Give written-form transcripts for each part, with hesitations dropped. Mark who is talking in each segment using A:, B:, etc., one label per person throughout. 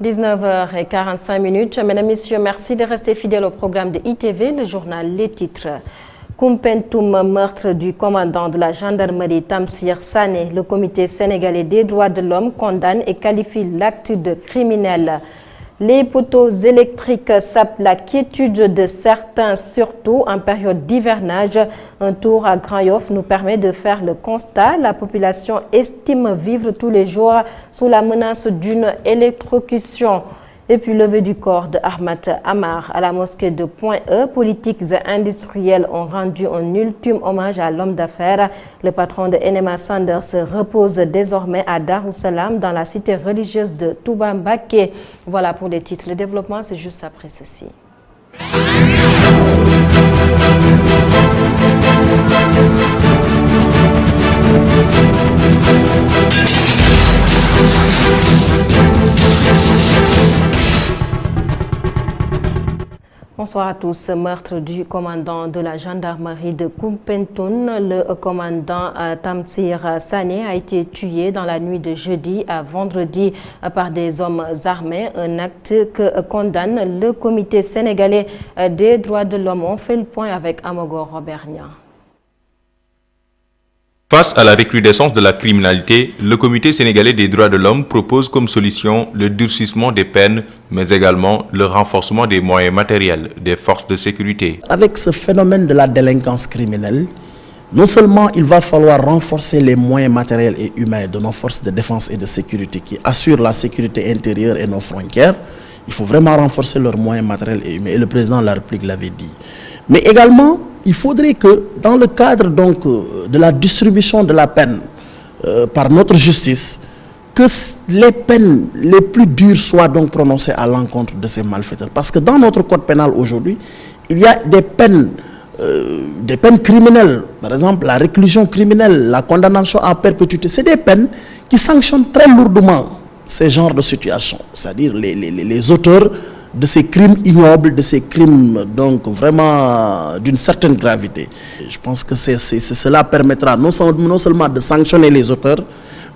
A: 19h45. Mesdames, Messieurs, merci de rester fidèles au programme de ITV, le journal Les Titres. Koumpentoum, meurtre du commandant de la gendarmerie Tamsir Sané. Le comité sénégalais des droits de l'homme condamne et qualifie l'acte de criminel. Les poteaux électriques sapent la quiétude de certains, surtout en période d'hivernage. Un tour à Grand-Yoff nous permet de faire le constat. La population estime vivre tous les jours sous la menace d'une électrocution. Et puis levé du corps de Ahmad Amar à la mosquée de Point-E, politiques et industriels ont rendu un ultime hommage à l'homme d'affaires. Le patron de NMA Sanders se repose désormais à Darussalam dans la cité religieuse de Touba Mbacké. Voilà pour les titres. Le développement, c'est juste après ceci. Bonsoir à tous. Meurtre du commandant de la gendarmerie de Koumpentoum. Le commandant Tamsir Sané a été tué dans la nuit de jeudi à vendredi par des hommes armés. Un acte que condamne le comité sénégalais des droits de l'homme. On fait le point avec Amogor Robertnian.
B: Face à la recrudescence de la criminalité, le Comité sénégalais des droits de l'homme propose comme solution le durcissement des peines, mais également le renforcement des moyens matériels des forces de sécurité.
C: Avec ce phénomène de la délinquance criminelle, non seulement il va falloir renforcer les moyens matériels et humains de nos forces de défense et de sécurité qui assurent la sécurité intérieure et nos frontières, il faut vraiment renforcer leurs moyens matériels et humains, et le président de la République l'avait dit. Mais également, il faudrait que dans le cadre donc de la distribution de la peine par notre justice, que les peines les plus dures soient donc prononcées à l'encontre de ces malfaiteurs. Parce que dans notre code pénal aujourd'hui, il y a des peines criminelles. Par exemple, la réclusion criminelle, la condamnation à perpétuité. C'est des peines qui sanctionnent très lourdement ces genres de situations. C'est-à-dire les auteurs de ces crimes ignobles, de ces crimes donc vraiment d'une certaine gravité. Je pense que cela permettra non seulement de sanctionner les auteurs,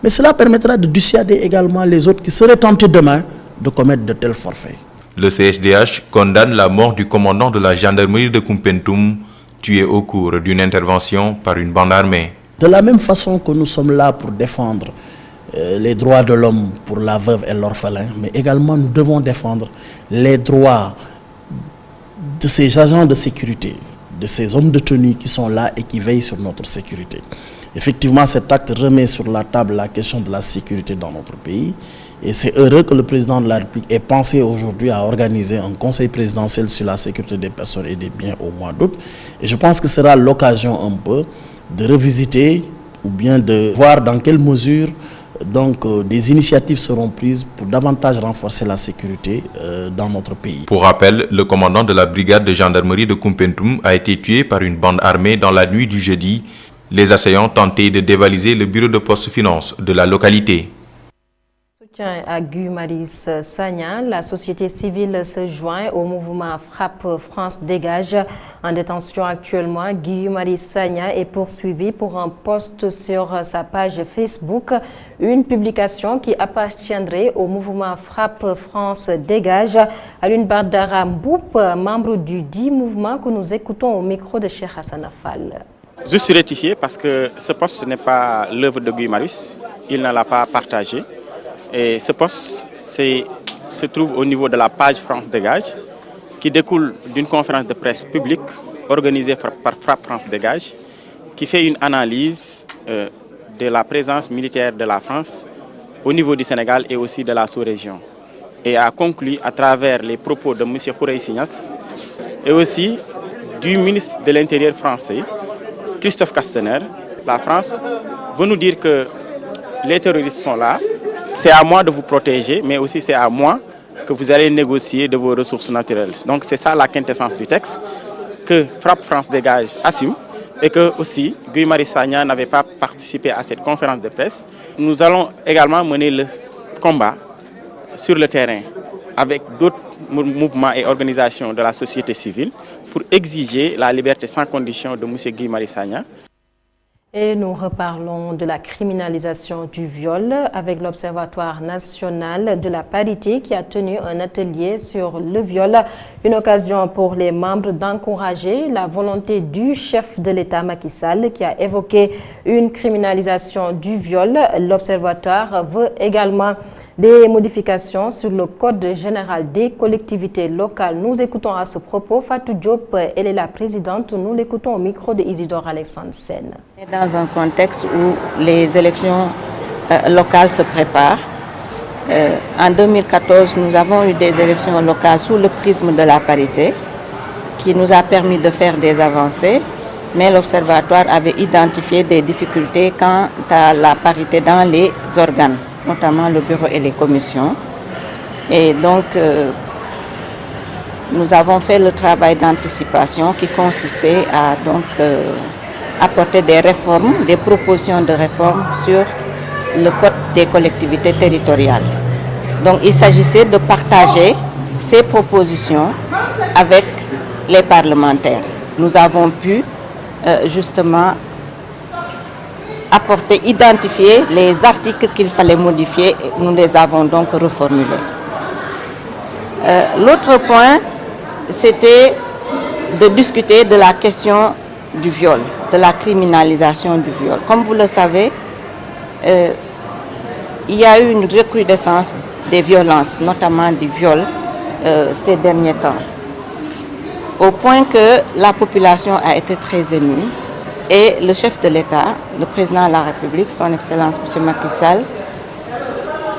C: mais cela permettra de dissuader également les autres qui seraient tentés demain de commettre de tels forfaits.
B: Le CSDH condamne la mort du commandant de la gendarmerie de Koumpentoum, tué au cours d'une intervention par une bande armée.
C: De la même façon que nous sommes là pour défendre les droits de l'homme pour la veuve et l'orphelin, mais également nous devons défendre les droits de ces agents de sécurité, de ces hommes de tenue qui sont là et qui veillent sur notre sécurité. Effectivement, cet acte remet sur la table la question de la sécurité dans notre pays et c'est heureux que le président de la République ait pensé aujourd'hui à organiser un conseil présidentiel sur la sécurité des personnes et des biens au mois d'août. Et je pense que ce sera l'occasion un peu de revisiter ou bien de voir dans quelle mesure donc des initiatives seront prises pour davantage renforcer la sécurité dans notre pays.
B: Pour rappel, le commandant de la brigade de gendarmerie de Koumpentoum a été tué par une bande armée dans la nuit du jeudi. Les assaillants tentaient de dévaliser le bureau de poste finance de la localité.
A: Soutien à Guy Marius Sagna, la société civile se joint au mouvement Frappe France Dégage. En détention actuellement, Guy Marius Sagna est poursuivi pour un post sur sa page Facebook, une publication qui appartiendrait au mouvement Frappe France Dégage. Alioune Badara Mboup, membre du dit mouvement que nous écoutons au micro de Cheikh Hassan Fall.
D: Je suis rectifié parce que ce post n'est pas l'œuvre de Guy Marius, il ne l'a pas partagé. Et ce poste se trouve au niveau de la page France Dégage, qui découle d'une conférence de presse publique organisée par Frappe France Dégage, qui fait une analyse de la présence militaire de la France au niveau du Sénégal et aussi de la sous-région. Et a conclu à travers les propos de M. Khourey Signas et aussi du ministre de l'Intérieur français, Christophe Castaner. La France veut nous dire que les terroristes sont là. C'est à moi de vous protéger, mais aussi c'est à moi que vous allez négocier de vos ressources naturelles. Donc c'est ça la quintessence du texte que Frappe France Dégage assume et que aussi Guy Marius Sagna n'avait pas participé à cette conférence de presse. Nous allons également mener le combat sur le terrain avec d'autres mouvements et organisations de la société civile pour exiger la liberté sans condition de M. Guy Marius Sagna.
A: Et nous reparlons de la criminalisation du viol avec l'Observatoire national de la parité qui a tenu un atelier sur le viol. Une occasion pour les membres d'encourager la volonté du chef de l'État Macky Sall qui a évoqué une criminalisation du viol. L'Observatoire veut également des modifications sur le Code général des collectivités locales. Nous écoutons à ce propos Fatou Diop, elle est la présidente. Nous l'écoutons au micro de Isidore Alexandre Sen.
E: Dans un contexte où les élections locales se préparent, en 2014, nous avons eu des élections locales sous le prisme de la parité qui nous a permis de faire des avancées, mais l'Observatoire avait identifié des difficultés quant à la parité dans les organes, notamment le bureau et les commissions. Et donc, nous avons fait le travail d'anticipation qui consistait à apporter des réformes, des propositions de réforme sur le code des collectivités territoriales. Donc il s'agissait de partager ces propositions avec les parlementaires. Nous avons pu justement identifier les articles qu'il fallait modifier et nous les avons donc reformulés. L'autre point, c'était de discuter de la question du viol, de la criminalisation du viol. Comme vous le savez, il y a eu une recrudescence des violences, notamment du viol, ces derniers temps. Au point que la population a été très émue et le chef de l'État, le président de la République, son Excellence M. Macky Sall,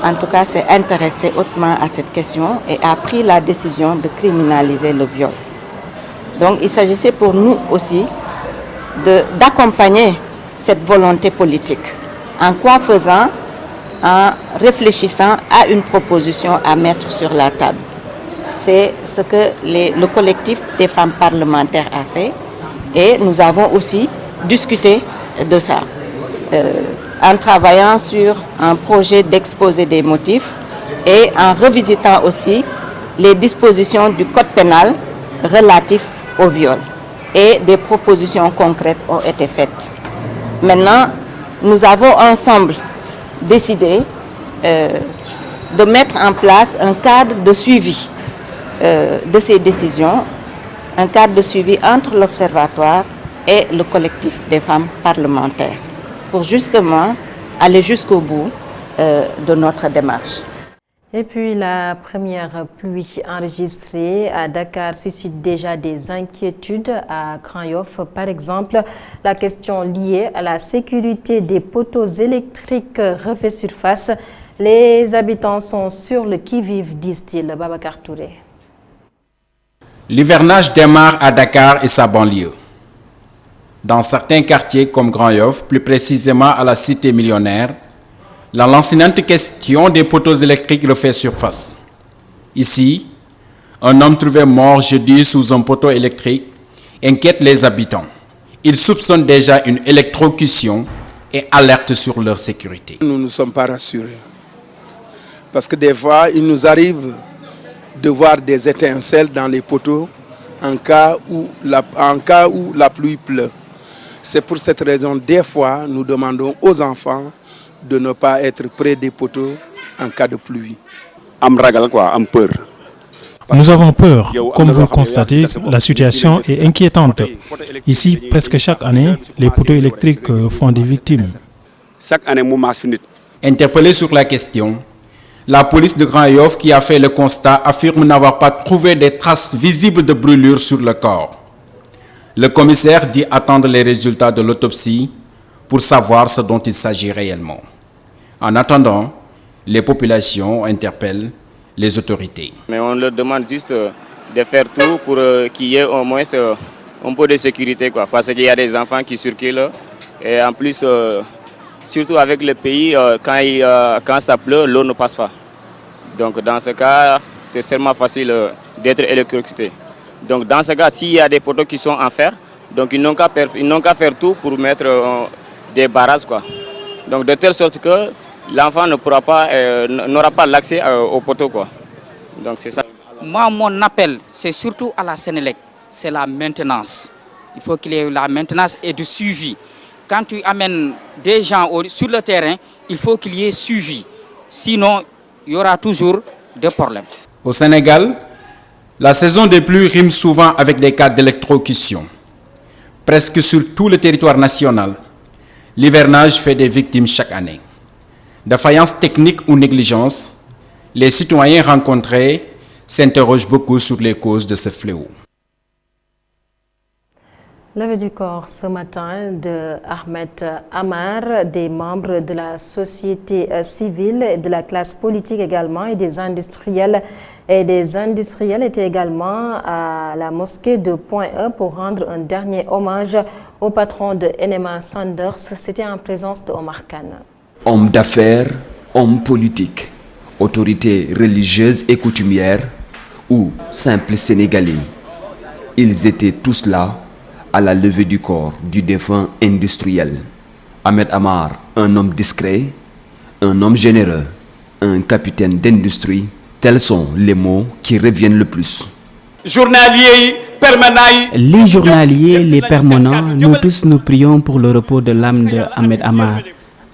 E: en tout cas s'est intéressé hautement à cette question et a pris la décision de criminaliser le viol. Donc il s'agissait pour nous aussi d'accompagner cette volonté politique. En quoi faisant? En réfléchissant à une proposition à mettre sur la table. C'est ce que le collectif des femmes parlementaires a fait et nous avons aussi discuté de ça en travaillant sur un projet d'exposé des motifs et en revisitant aussi les dispositions du code pénal relatifs au viol. Et des propositions concrètes ont été faites. Maintenant, nous avons ensemble décidé de mettre en place un cadre de suivi de ces décisions, un cadre de suivi entre l'Observatoire et le collectif des femmes parlementaires, pour justement aller jusqu'au bout de notre démarche.
A: Et puis la première pluie enregistrée à Dakar suscite déjà des inquiétudes à Grand Yoff. Par exemple, la question liée à la sécurité des poteaux électriques refait surface. Les habitants sont sur le qui-vive, disent-ils. Babacar Touré.
F: L'hivernage démarre à Dakar et sa banlieue. Dans certains quartiers comme Grand Yoff, plus précisément à la cité millionnaire, la lancinante question des poteaux électriques refait surface. Ici, un homme trouvé mort jeudi sous un poteau électrique inquiète les habitants. Ils soupçonnent déjà une électrocution et alertent sur leur sécurité.
G: Nous ne sommes pas rassurés. Parce que des fois, il nous arrive de voir des étincelles dans les poteaux en cas où la pluie pleut. C'est pour cette raison, des fois, nous demandons aux enfants de ne pas être près des poteaux en cas de pluie.
H: Nous avons peur. Comme vous le constatez, la situation est inquiétante. Ici, presque chaque année, les poteaux électriques font des victimes.
F: Interpellé sur la question, la police de Grand Yoff, qui a fait le constat, affirme n'avoir pas trouvé des traces visibles de brûlure sur le corps. Le commissaire dit attendre les résultats de l'autopsie pour savoir ce dont il s'agit réellement. En attendant, les populations interpellent les autorités.
I: Mais on leur demande juste de faire tout pour qu'il y ait au moins un peu de sécurité, parce qu'il y a des enfants qui circulent. Et en plus, surtout avec le pays, quand ça pleut, l'eau ne passe pas. Donc dans ce cas, c'est seulement facile d'être électrocuté. Donc dans ce cas, s'il y a des poteaux qui sont en fer, donc ils n'ont qu'à faire tout pour mettre des barrages, Donc de telle sorte que l'enfant n'aura pas l'accès aux poteaux, Donc c'est ça.
J: Moi, mon appel, c'est surtout à la Sénélec, c'est la maintenance. Il faut qu'il y ait la maintenance et du suivi. quand tu amènes des gens sur le terrain, il faut qu'il y ait suivi. Sinon, il y aura toujours des problèmes.
F: Au Sénégal, la saison des pluies rime souvent avec des cas d'électrocution. Presque sur tout le territoire national, l'hivernage fait des victimes chaque année. Défaillance technique ou négligence, les citoyens rencontrés s'interrogent beaucoup sur les causes de ce fléau.
A: Levée du corps ce matin de Ahmed Amar, des membres de la société civile, de la classe politique également et des industriels. Et des industriels étaient également à la mosquée de Point-E pour rendre un dernier hommage au patron de NMA Sanders. C'était en présence de Omar Khan.
K: Hommes d'affaires, hommes politiques, autorités religieuses et coutumières ou simples Sénégalais, ils étaient tous là à la levée du corps du défunt industriel. Ahmed Amar, un homme discret, un homme généreux, un capitaine d'industrie, tels sont les mots qui reviennent le plus.
L: Journaliers, permanents.
M: Les journaliers, les permanents, nous tous nous prions pour le repos de l'âme de Ahmed Amar.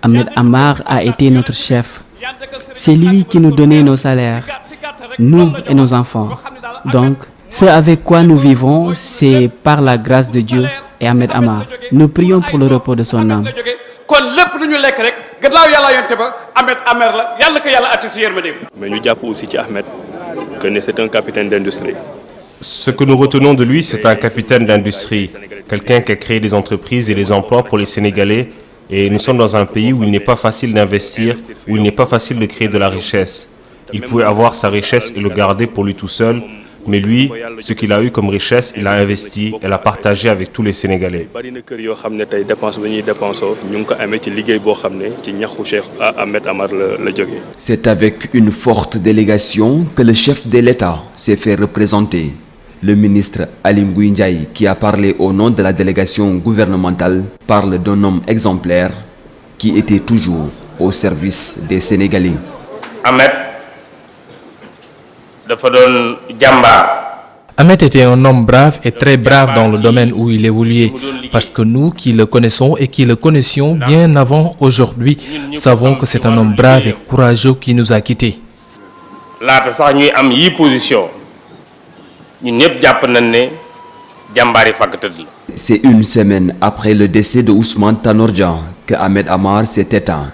M: Ahmed Amar a été notre chef. C'est lui qui nous donnait nos salaires, nous et nos enfants. Donc, ce avec quoi nous vivons, c'est par la grâce de Dieu et Ahmed Amar. Nous prions pour le repos de son âme.
N: Mais nous disons aussi Ahmed que c'est un capitaine d'industrie.
O: Ce que nous retenons de lui, c'est un capitaine d'industrie, quelqu'un qui a créé des entreprises et des emplois pour les Sénégalais. Et nous sommes dans un pays où il n'est pas facile d'investir, où il n'est pas facile de créer de la richesse. Il pouvait avoir sa richesse et le garder pour lui tout seul. Mais lui, ce qu'il a eu comme richesse, il a investi et l'a partagé avec tous les Sénégalais.
K: C'est avec une forte délégation que le chef de l'État s'est fait représenter. Le ministre Aly Ngouille Ndiaye, qui a parlé au nom de la délégation gouvernementale, parle d'un homme exemplaire qui était toujours au service des Sénégalais.
P: Ahmed était un homme brave et très brave dans le domaine où il évoluait, parce que nous qui le connaissons et qui le connaissions bien avant aujourd'hui, savons que c'est un homme brave et courageux qui nous a quittés.
K: C'est une semaine après le décès de Ousmane Tanor Dieng que Ahmed Amar s'est éteint.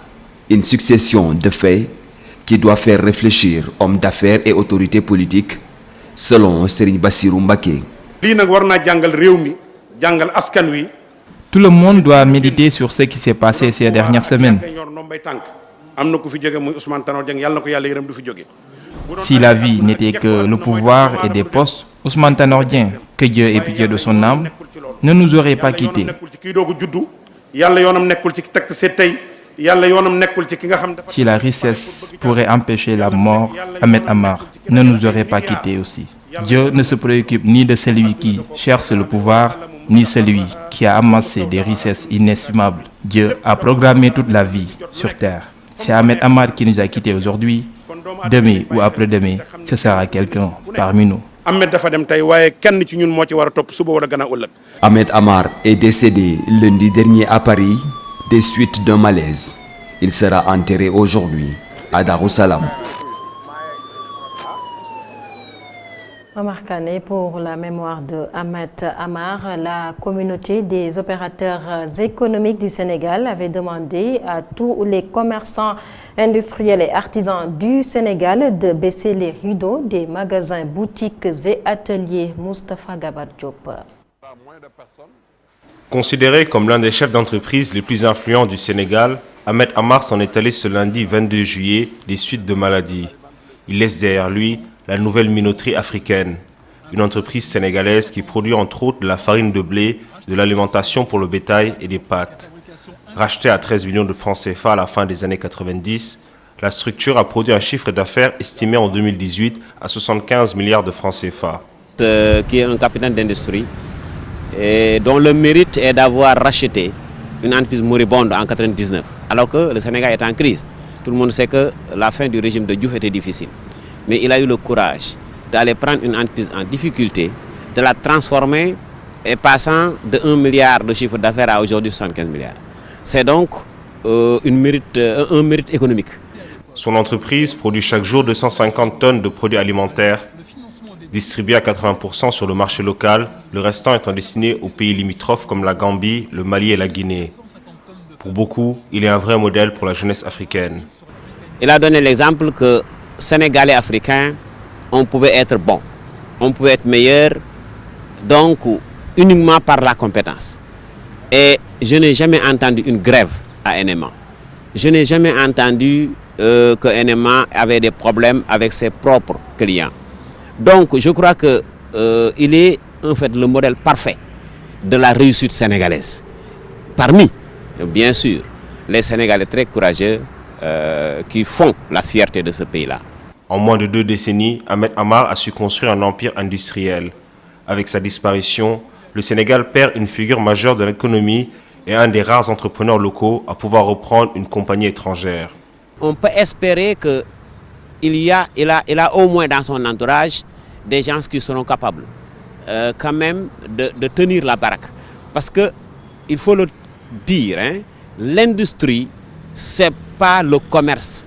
K: Une succession de faits qui doit faire réfléchir hommes d'affaires et autorités politiques, selon Serigne Bassirou Mbacké.
Q: Tout le monde doit méditer sur ce qui s'est passé ces dernières semaines. Si la vie n'était que le pouvoir et des postes, Ousmane Tanor Dieng, que Dieu ait pitié de son âme, ne nous aurait pas quittés. Si la richesse pourrait empêcher la mort, Ahmed Amar ne nous aurait pas quittés aussi. Dieu ne se préoccupe ni de celui qui cherche le pouvoir, ni celui qui a amassé des richesses inestimables. Dieu a programmé toute la vie sur terre. C'est Ahmed Amar qui nous a quittés aujourd'hui. Demain ou après-demain, ce sera quelqu'un parmi nous.
K: Ahmed Amar est décédé lundi dernier à Paris des suites d'un malaise. Il sera enterré aujourd'hui à Darussalam.
A: Omar Kane, pour la mémoire de Ahmed Amar, la communauté des opérateurs économiques du Sénégal avait demandé à tous les commerçants industriels et artisans du Sénégal de baisser les rideaux des magasins, boutiques et ateliers. Moustapha Gabar Diop.
O: Considéré comme l'un des chefs d'entreprise les plus influents du Sénégal, Ahmed Amar s'en est allé ce lundi 22 juillet des suites de maladies. Il laisse derrière lui la nouvelle minoterie africaine, une entreprise sénégalaise qui produit entre autres de la farine de blé, de l'alimentation pour le bétail et des pâtes. Rachetée à 13 millions de francs CFA à la fin des années 90, la structure a produit un chiffre d'affaires estimé en 2018 à 75 milliards de francs CFA.
R: Qui est un capitaine d'industrie et dont le mérite est d'avoir racheté une entreprise moribonde en 1999, alors que le Sénégal est en crise. Tout le monde sait que la fin du régime de Diouf était difficile. Mais il a eu le courage d'aller prendre une entreprise en difficulté, de la transformer et passant de 1 milliard de chiffre d'affaires à aujourd'hui 75 milliards. C'est donc un mérite économique.
O: Son entreprise produit chaque jour 250 tonnes de produits alimentaires, distribués à 80% sur le marché local, le restant étant destiné aux pays limitrophes comme la Gambie, le Mali et la Guinée. Pour beaucoup, il est un vrai modèle pour la jeunesse africaine.
R: Il a donné l'exemple que Sénégalais africains, on pouvait être bon, on pouvait être meilleur, donc uniquement par la compétence. Et je n'ai jamais entendu une grève à NMA. Je n'ai jamais entendu que NMA avait des problèmes avec ses propres clients. Donc je crois qu'il est en fait le modèle parfait de la réussite sénégalaise. Parmi, bien sûr, les Sénégalais très courageux qui font la fierté de ce pays-là.
O: En moins de 2 décennies, Ahmed Amar a su construire un empire industriel. Avec sa disparition, le Sénégal perd une figure majeure de l'économie et un des rares entrepreneurs locaux à pouvoir reprendre une compagnie étrangère.
R: On peut espérer qu'il a au moins dans son entourage des gens qui seront capables quand même de tenir la baraque. Parce qu'il faut le dire, hein, l'industrie, ce n'est pas le commerce.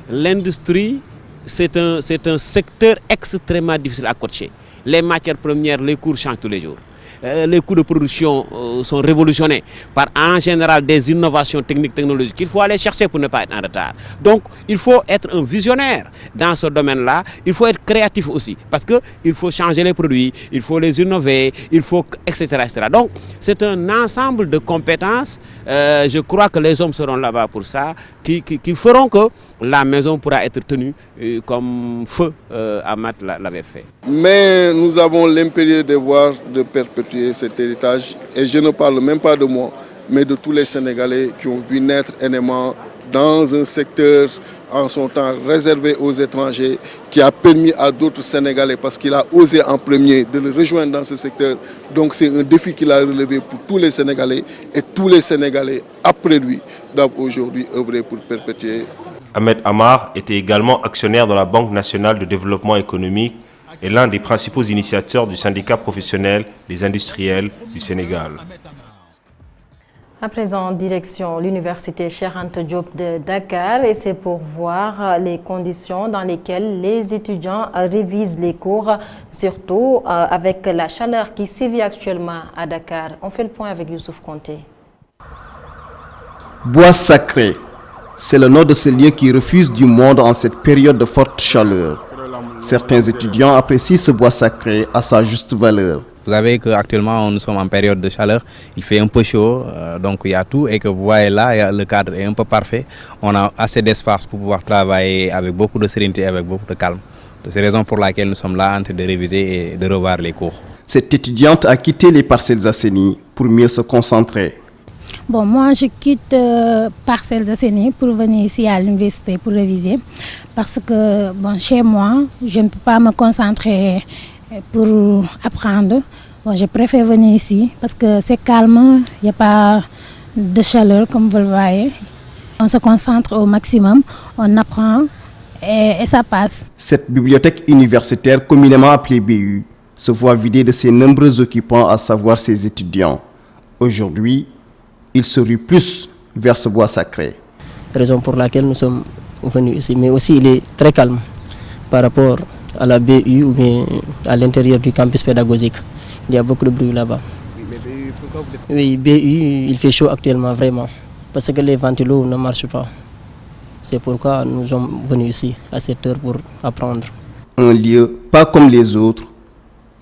R: L'industrie, c'est un secteur extrêmement difficile à coacher. Les matières premières, les cours changent tous les jours. Les coûts de production sont révolutionnés par en général des innovations techniques, technologiques qu'il faut aller chercher pour ne pas être en retard. Donc il faut être un visionnaire dans ce domaine-là, il faut être créatif aussi parce qu'il faut changer les produits, il faut les innover, il faut etc. etc. Donc c'est un ensemble de compétences, je crois que les hommes seront là-bas pour ça, qui feront que la maison pourra être tenue comme feu Ahmed l'avait fait.
G: Mais nous avons l'impérieux devoir de perpétuer cet héritage et je ne parle même pas de moi, mais de tous les Sénégalais qui ont vu naître NMA dans un secteur en son temps réservé aux étrangers, qui a permis à d'autres Sénégalais, parce qu'il a osé en premier, de le rejoindre dans ce secteur. Donc c'est un défi qu'il a relevé pour tous les Sénégalais et tous les Sénégalais après lui doivent aujourd'hui œuvrer pour perpétuer.
O: Ahmed Amar était également actionnaire dans la Banque nationale de développement économique et l'un des principaux initiateurs du syndicat professionnel des industriels du Sénégal.
A: À présent, direction l'université Cheikh Anta Diop de Dakar et c'est pour voir les conditions dans lesquelles les étudiants révisent les cours, surtout avec la chaleur qui sévit actuellement à Dakar. On fait le point avec Youssouf Konté.
S: Bois sacré, c'est le nom de ce lieu qui refuse du monde en cette période de forte chaleur. Certains étudiants apprécient ce bois sacré à sa juste valeur.
T: Vous savez qu'actuellement nous sommes en période de chaleur, il fait un peu chaud, donc il y a tout et que vous voyez là, le cadre est un peu parfait. On a assez d'espace pour pouvoir travailler avec beaucoup de sérénité et avec beaucoup de calme. C'est la raison pour laquelle nous sommes là en train de réviser et de revoir les cours.
S: Cette étudiante a quitté les Parcelles Assainies pour mieux se concentrer.
U: Bon, moi je quitte Parcelles Assainies pour venir ici à l'université pour réviser parce que bon, chez moi, je ne peux pas me concentrer pour apprendre. Bon, je préfère venir ici parce que c'est calme, il n'y a pas de chaleur comme vous le voyez. On se concentre au maximum, on apprend et ça passe.
S: Cette bibliothèque universitaire communément appelée BU se voit vidée de ses nombreux occupants, à savoir ses étudiants. Aujourd'hui, il se rue plus vers ce bois sacré.
V: Raison pour laquelle nous sommes venus ici, mais aussi il est très calme par rapport à la BU ou bien à l'intérieur du campus pédagogique. Il y a beaucoup de bruit là-bas. Oui, BU, il fait chaud actuellement vraiment, parce que les ventilos ne marchent pas. C'est pourquoi nous sommes venus ici à cette heure pour apprendre.
S: Un lieu pas comme les autres,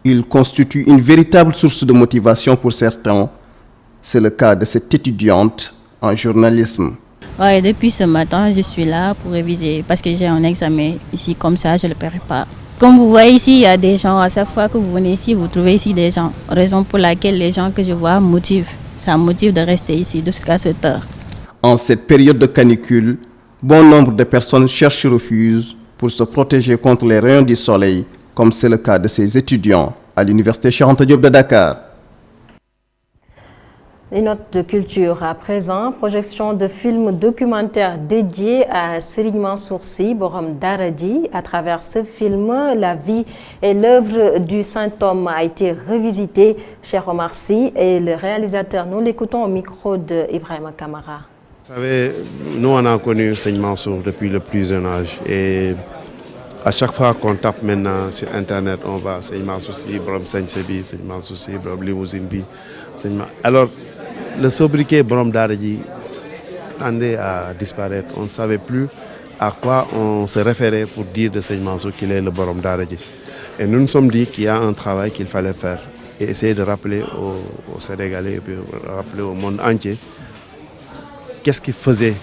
S: il constitue une véritable source de motivation pour certains. C'est le cas de cette étudiante en journalisme.
W: Ouais, depuis ce matin, je suis là pour réviser parce que j'ai un examen ici, comme ça je le prépare. Comme vous voyez ici, il y a des gens, à chaque fois que vous venez ici, vous trouvez ici des gens. Raison pour laquelle les gens que je vois motivent. Ça motive de rester ici jusqu'à cette heure.
S: En cette période de canicule, bon nombre de personnes cherchent refuge pour se protéger contre les rayons du soleil, comme c'est le cas de ces étudiants à l'université Cheikh Anta Diop de Dakar.
A: Une note de culture à présent, projection de films documentaires dédiés à Serigne Mansour Sy, Borom Daara J. À travers ce film, la vie et l'œuvre du saint homme a été revisitée. Cheikh Omar Sy et le réalisateur, nous l'écoutons au micro de Ibrahima Kamara.
B: Vous savez, nous on a connu Serigne Mansour depuis le plus jeune âge et à chaque fois qu'on tape maintenant sur internet, on va Serigne Mansour Sy, Borom Sañse bi, Serigne Mansour Sy, Borom Limousine bi, alors le sobriquet Borom Daara J tendait à disparaître. On ne savait plus à quoi on se référait pour dire de Serigne Mansour qu'il est le Borom Daara J. Et nous nous sommes dit qu'il y a un travail qu'il fallait faire et essayer de rappeler aux Sénégalais et puis rappeler au monde entier qu'est-ce qui faisait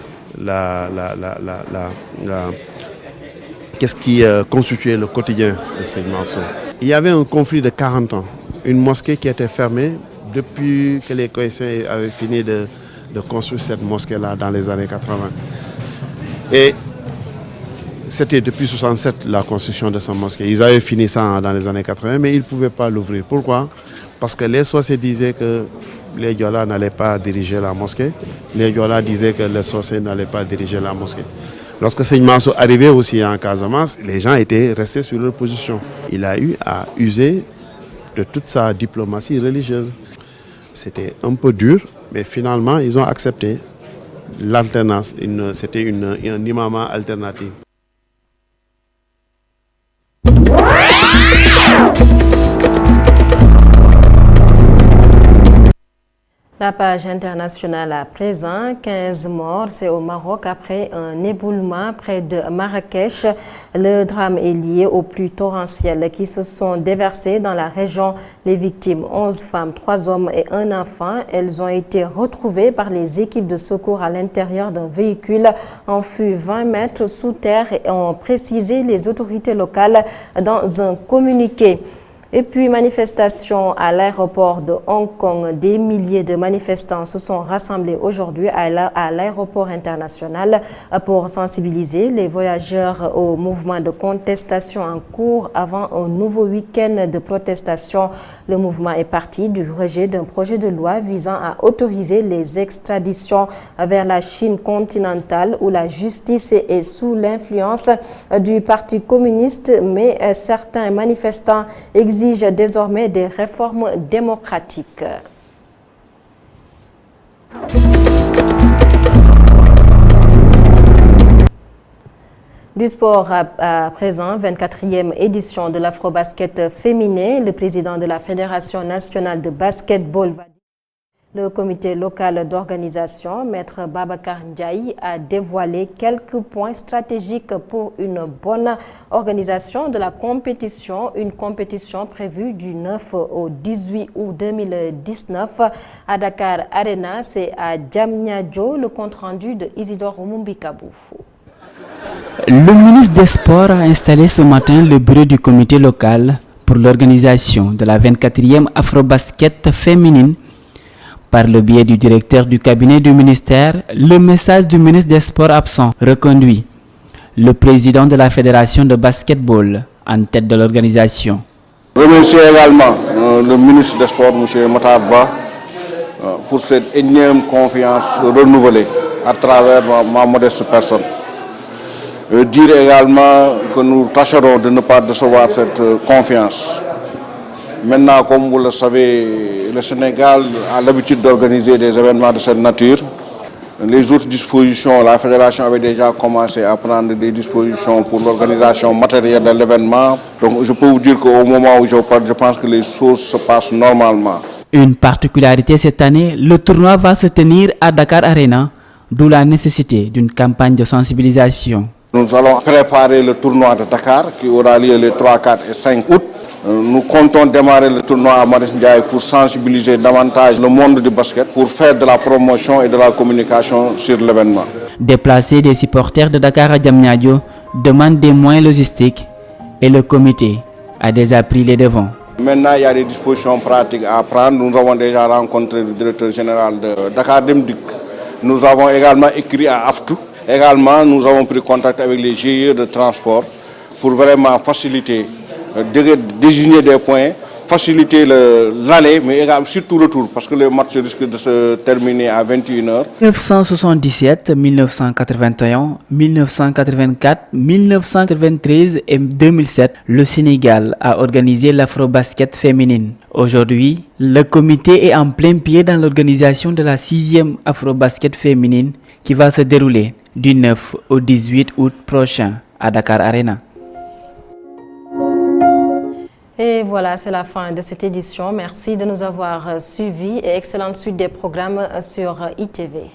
B: qu'est-ce qui constituait le quotidien de Serigne Mansour. Il y avait un conflit de 40 ans, une mosquée qui était fermée depuis que les Coïsiens avaient fini de construire cette mosquée-là dans les années 80. Et c'était depuis 67 la construction de cette mosquée. Ils avaient fini ça dans les années 80, mais ils ne pouvaient pas l'ouvrir. Pourquoi? Parce que les sorciers disaient que les Diola n'allaient pas diriger la mosquée. Les Diola disaient que les sorciers n'allaient pas diriger la mosquée. Lorsque Serigne Mansour arrivait aussi en Casamance, les gens étaient restés sur leur position. Il a eu à user de toute sa diplomatie religieuse. C'était un peu dur, mais finalement, ils ont accepté l'alternance. C'était un imama alternatif.
A: La page internationale à présent, 15 morts, c'est au Maroc après un éboulement près de Marrakech. Le drame est lié aux pluies torrentielles qui se sont déversées dans la région. Les victimes, 11 femmes, 3 hommes et 1 enfant. Elles ont été retrouvées par les équipes de secours à l'intérieur d'un véhicule enfui 20 mètres sous terre et ont précisé les autorités locales dans un communiqué. Et puis, manifestation à l'aéroport de Hong Kong. Des milliers de manifestants se sont rassemblés aujourd'hui à l'aéroport international pour sensibiliser les voyageurs au mouvement de contestation en cours avant un nouveau week-end de protestation. Le mouvement est parti du rejet d'un projet de loi visant à autoriser les extraditions vers la Chine continentale où la justice est sous l'influence du Parti communiste, mais certains manifestants exigent désormais des réformes démocratiques. Du sport à présent, 24e édition de l'Afrobasket féminin. Le président de la Fédération nationale de basketball va dire. Le comité local d'organisation, Maître Babacar Ndiaye, a dévoilé quelques points stratégiques pour une bonne organisation de la compétition. Une compétition prévue du 9 au 18 août 2019 à Dakar Arena. C'est à Diamniadio, le compte-rendu de Isidore Mumbikabou.
M: Le ministre des Sports a installé ce matin le bureau du comité local pour l'organisation de la 24e Afrobasket féminine. Par le biais du directeur du cabinet du ministère, le message du ministre des Sports absent reconduit le président de la Fédération de basketball en tête de l'organisation.
C: Je remercie également le ministre des Sports, M. Matar Ba, pour cette énième confiance renouvelée à travers ma modeste personne. Dire également que nous tâcherons de ne pas décevoir cette confiance. Maintenant, comme vous le savez, le Sénégal a l'habitude d'organiser des événements de cette nature. Les autres dispositions, la fédération avait déjà commencé à prendre des dispositions pour l'organisation matérielle de l'événement. Donc je peux vous dire qu'au moment où je parle, je pense que les choses se passent normalement.
M: Une particularité cette année, le tournoi va se tenir à Dakar Arena, d'où la nécessité d'une campagne de sensibilisation.
C: Nous allons préparer le tournoi de Dakar qui aura lieu les 3, 4 et 5 août. Nous comptons démarrer le tournoi à Marius Ndiaye pour sensibiliser davantage le monde du basket, pour faire de la promotion et de la communication sur l'événement.
M: Déplacer des supporters de Dakar à Diamniadio demande des moyens logistiques et le comité a déjà pris les devants.
C: Maintenant, il y a des dispositions pratiques à prendre. Nous avons déjà rencontré le directeur général de Dakar Demdik. Nous avons également écrit à AFTU. Également, nous avons pris contact avec les GIE de transport pour vraiment faciliter, désigner des points faciliter l'aller, mais également surtout le retour, parce que le match risque de se terminer à 21h.
M: 1977, 1981, 1984, 1993 et 2007, le Sénégal a organisé l'Afrobasket féminine. Aujourd'hui, le comité est en plein pied dans l'organisation de la 6e Afrobasket féminine qui va se dérouler du 9 au 18 août prochain à Dakar Arena.
A: Et voilà, c'est la fin de cette édition. Merci de nous avoir suivis et excellente suite des programmes sur ITV.